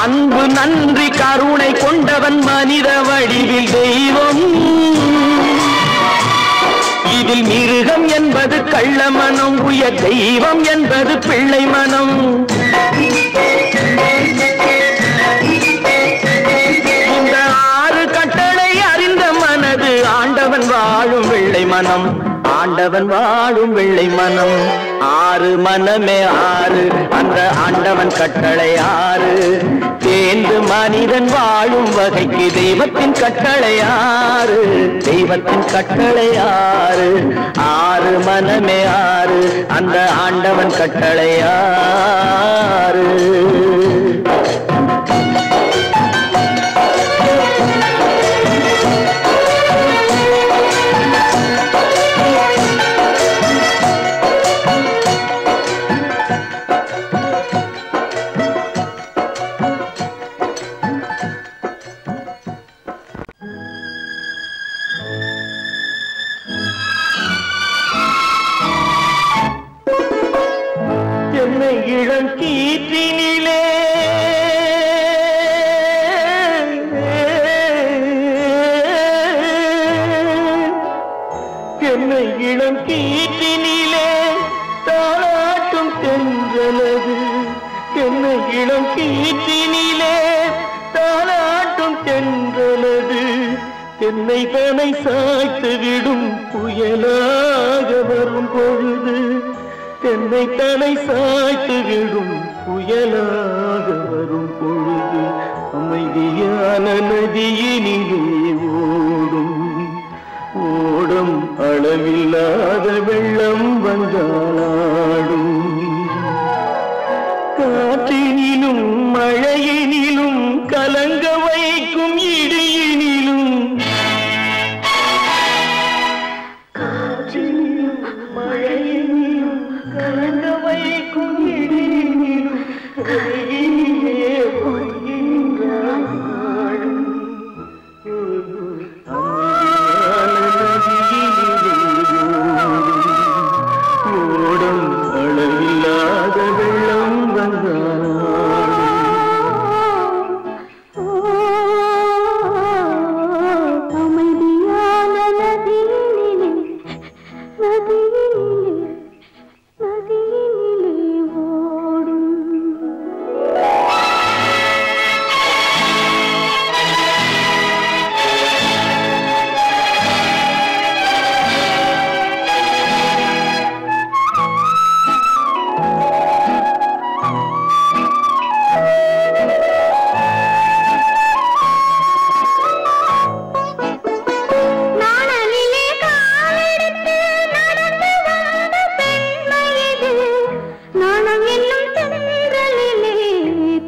Speaker 3: அன்பு நன்றி கருணை கொண்டவன் மனித வடிவில் தெய்வம். இதில் மிருகம் என்பது கள்ள மனம், உயர் தெய்வம் என்பது பிள்ளை மனம். இந்த 6 கட்டளை அறிந்த மனது ஆண்டவன் வாழும் வெள்ளை மனம், ஆண்டவன் வாழும் வெள்ளை மனம். 6 மனமே 6 அந்த ஆண்டவன் கட்டளை 6. தேர்ந்து மனிதன் வாழும் வகைக்கு தெய்வத்தின் கட்டளை 6, தெய்வத்தின் கட்டளை 6. 6 மனமே 6 அந்த ஆண்டவன் கட்டளை 6. இளம் கீற்றினிலே என்னை இளம் கீற்றினிலே தாளாட்டும் தென்றலது. என்னை இளம் கீற்றினிலே தாளாட்டும் தென்றலது. என்னை தனை சாய்த்து விடும் புயலாக வரும் பொழுது. என்னை தலை சாய்த்து விடும் புயலாக வரும் பொழுது. அமைதியான நதியினிலே ஓடும் ஓடும் அளவில்லாத வெள்ளம் வந்தாடும். காற்றினிலும் மழையினிலும் கலங்க வைக்கும் இடியினிலும். காற்றினிலும் மழையினிலும் கலங்க வைக்கும் இடியினிலும் கையிலே ஒழுகின்றான் வாழும். ஓடும் அளவில்லாத வெள்ளம் வந்தாடும்.
Speaker 4: அமைதியான நதியினிலே ஓடும். நாணலிலே காலெடுத்து நடந்து வந்த பெண்மை இது. நாணம் என்னும் தென்றலிலே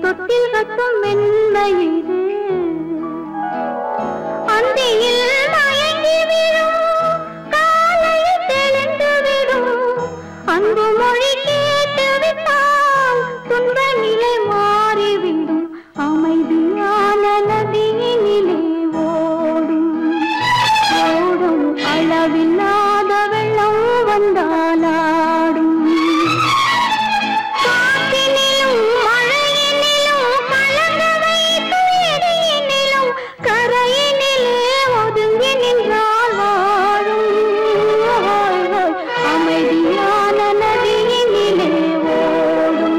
Speaker 4: தொட்டில் கட்டும் மென்மை இது. அந்தியில் மயங்கி விடும், காலையில் தெளிந்து விடும். அன்பு மொழி கேட்டு விட்டால் துன்ப நிலை மாறிவிடும். அமைதியான நதியினிலே ஓடும். அளவில்லாத வெள்ளம் வந்தாலாடும் காற்றினிலும் மழையினிலும் கலந்து வைத்து இடியினிலும் கரையினிலே ஒதுங்கி நின்றால் வாழும் அமைதியான நதியினிலே ஓடும்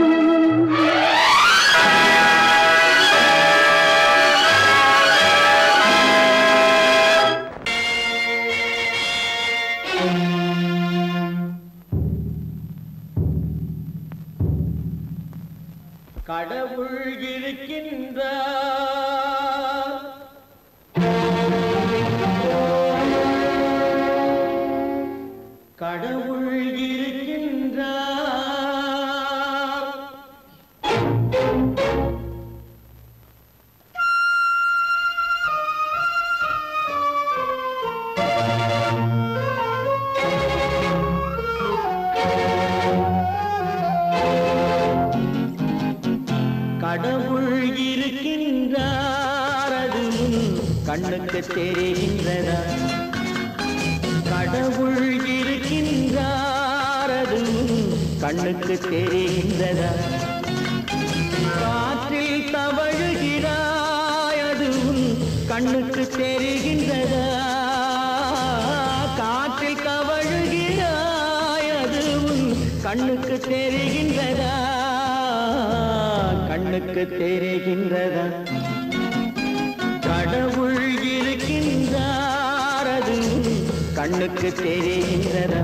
Speaker 1: கடவுள் இருக்கின்றார், கடவுள் இருக்கின்றார். கடவுள் இருக்கின்றார், அது கண்ணுக்கு தெரிகின்றதா? கடவுள் இருக்கின்றார், அது கண்ணுக்கு தெரிகின்றதா? காற்றில் தவழுகிறாய், அது கண்ணுக்கு தெரிகின்றதா? காற்றில் தவழுகிறாய், அது கண்ணுக்கு தெரிகின்றதா? கண்ணுக்கு தெரிகின்றதா? கடவுள் இருக்கின்றார், அது கண்ணுக்கு தெரிகின்றதா?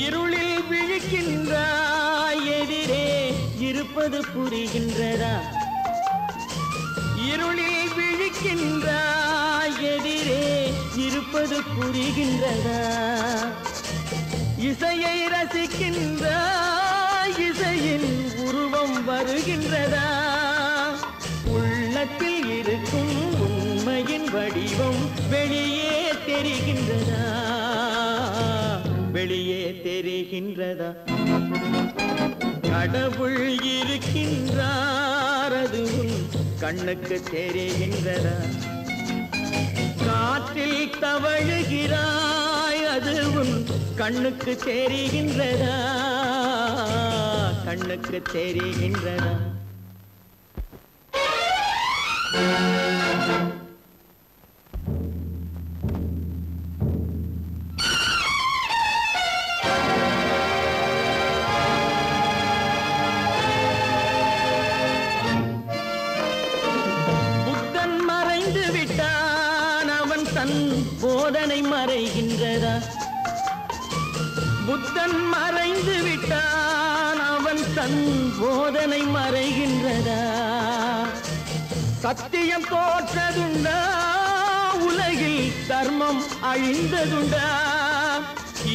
Speaker 1: இருளில் விழிக்கின்றாய், எதிரே இருப்பது புரிகின்றதா? இருளில் விழிக்கின்றாய், எதிரே இருப்பது புரிகின்றதா? இசையை ரசிக்கின்றாய், இசையின் உருவம் வருகின்றதா? உள்ளத்தில் இருக்கும் உண்மையின் வடிவம் வெளியே தெரிகின்றதா? வெளியே தெரிகின்றதா? கடவுள் இருக்கின்றார், அது கண்ணுக்கு தெரிகின்றதா? காற்றில் தவழுகிறாய், அது கண்ணுக்கு தெரிகின்றதா? கண்ணுக்கு தெரிகின்றதா? போதனை மறைகின்றதா? புத்தன் மறைந்து விட்டான், அவன் தன் போதனை மறைகின்றதா? சத்தியம் தோற்றதுண்டா? உலகில் தர்மம் அழிந்ததுண்டா?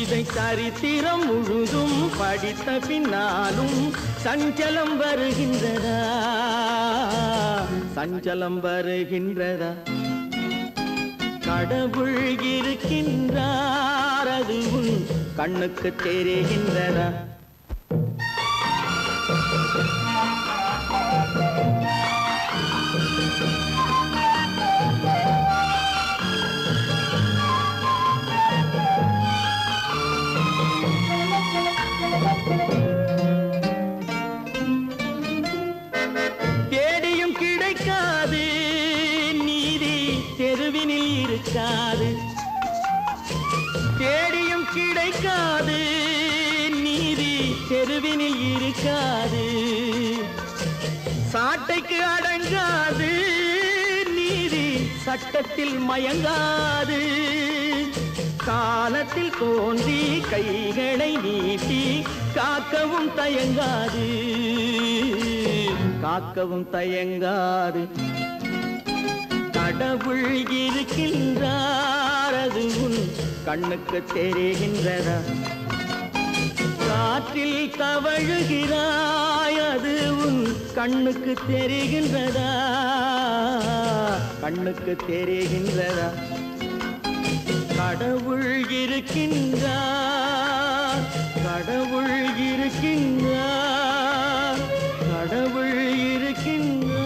Speaker 1: இதை சரித்திரம் முழுதும் படித்த பின்னாலும் சஞ்சலம் வருகின்றதா? சஞ்சலம் வருகின்றதா? கடவுள் இருக்கின்றார், அது கண்ணுக்கு தெரிகின்றதா? தேடியும் கிடைக்காது நீதி, தெருவினில் இருக்காது. தேடியும் கிடைக்காது நீதி, தெருவினில் இருக்காது. சாட்டைக்கு அடங்காது நீதி, சட்டத்தில் மயங்காது. காலத்தில் தோன்றி கைகளை நீட்டி காக்கவும் தயங்காது, காக்கவும் தயங்காது. கடவுள் இருக்கின்றார், அது கண்ணுக்கு தெரிகின்றதா? ஆற்றில் தவழுகிறாய் அது உன் கண்ணுக்கு தெரிகின்றதா கண்ணுக்கு தெரிகின்றதா கடவுள் இருக்கின்றார் கடவுள் இருக்கின்றார் கடவுள் இருக்கின்றார்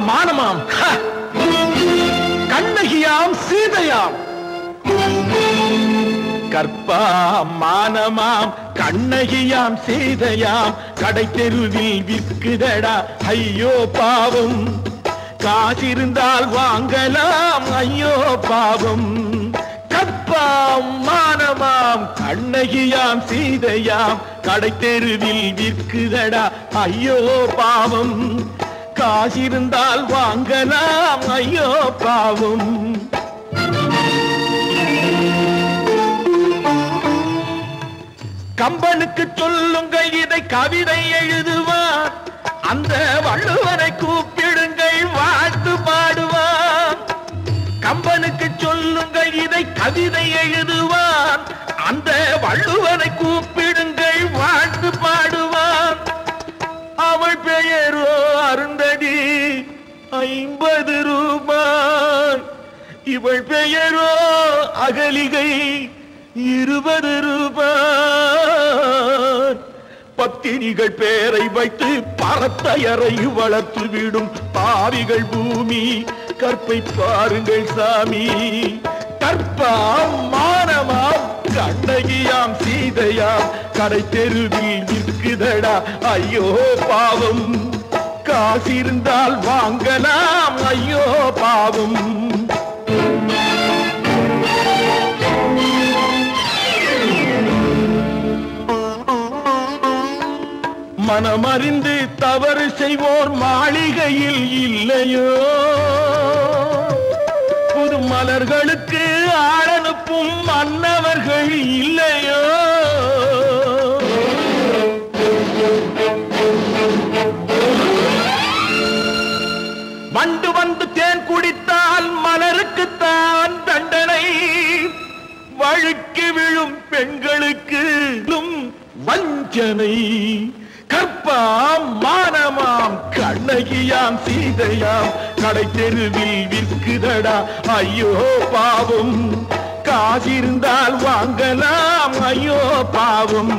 Speaker 3: மானமாம், கண்ணகியாம், சீதையாம். கற்பாம் மானமாம் கண்ணகியாம் சீதையாம் கடை தெருவில் விற்குதடா ஐயோ பாவம் காசிருந்தால் வாங்கலாம் ஐயோ பாவம் கற்பாம் மானமாம் கண்ணகியாம் சீதையாம் கடை தெருவில் விற்குதடா ஐயோ பாவம் காசிருந்தால் வாங்கலாம் ஐயோ பாவம் கம்பனுக்கு சொல்லுங்கள் இதை கவிதை எழுதுவார் அந்த வள்ளுவரை கூப்பிடுங்கள் வாழ்த்து பாடுவார் கம்பனுக்கு சொல்லுங்கள் இதை கவிதை எழுதுவார் அந்த வள்ளுவரை கூப்பிடுங்கள் வாழ்த்து பாடுவார் அவள் பெயரோ அருந்ததி 50 ரூபாய் இவள் பெயரோ அகலிகை 20 ரூபாய் பத்தினிகள் பேரை வைத்து பரத்தையரை வளர்த்து விடும் பாவிகள் பூமி கற்பை பாருங்கள் சாமி கற்பாம் மானமாம் கண்ணகியாம் சீதையாம் கடை தெருவில் விற்குதடா ஐயோ பாவம் காசிருந்தால் வாங்கலாம் ஐயோ பாவம் மனமறிந்து தவறு செய்வோர் மாளிகையில் இல்லையோ புது மலர்களுக்கு ஆளனுப்பும் மன்னவர்கள் இல்லையோ வண்டு வந்து தேன் குடித்தால் மலருக்குத்தான் தண்டனை வழுக்கி விழும் பெண்களுக்கு வஞ்சனை கற்பாம் மானமாம் கண்ணகியாம் சீதையாம் கடை தெருவில் விற்குதடா ஐயோ பாவம் காசிருந்தால் வாங்கலாம் ஐயோ பாவம்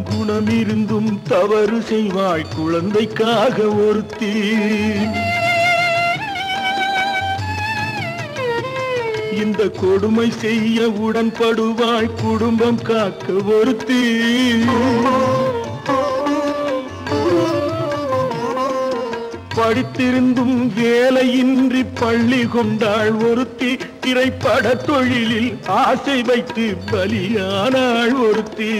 Speaker 3: குணமிருந்தும் தவறு செய்வாய் குழந்தைக்காக ஒருத்தி இந்த கொடுமை செய்ய உடன்படுவாய் குடும்பம் காக்க ஒருத்தி படித்திருந்தும் வேலையின்றி பள்ளி கொண்டாள் ஒருத்தி திரைப்பட தொழிலில் ஆசை வைத்து பலியானாள் ஒருத்தி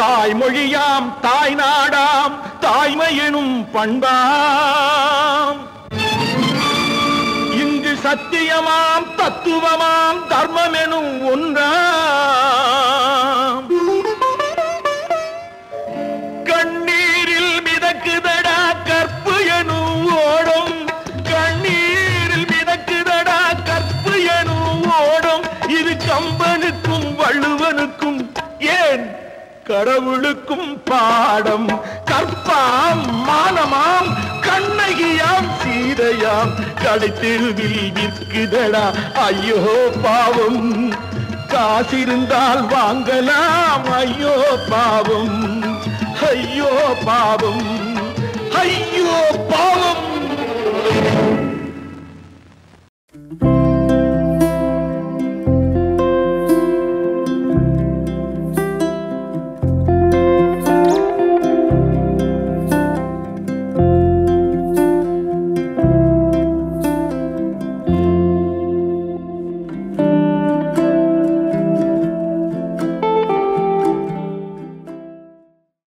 Speaker 3: தாய்மொழியாம் தாய் நாடாம் தாய்மையெனும் பண்பாம் இங்கு சத்தியமாம் தத்துவமாம் தர்மமெனும் ஒன்றாம் கண்ணீரில் மிதக்குதடா கற்பு எனும் ஓடும் கண்ணீரில் மிதக்குதடா கற்பு எனும் ஓடும் இது கம்பனுக்கும் வள்ளுவனுக்கும் ஏன் கடவுளுக்கும் பாடம் கற்பாம் மானமாம் கண்ணகியாம் சீதையாம் கடை தெருவில் விற்குதடா ஐயோ பாவம் காசிருந்தால் வாங்கலாம் ஐயோ பாவம் ஐயோ பாவம் ஐயோ பாவம்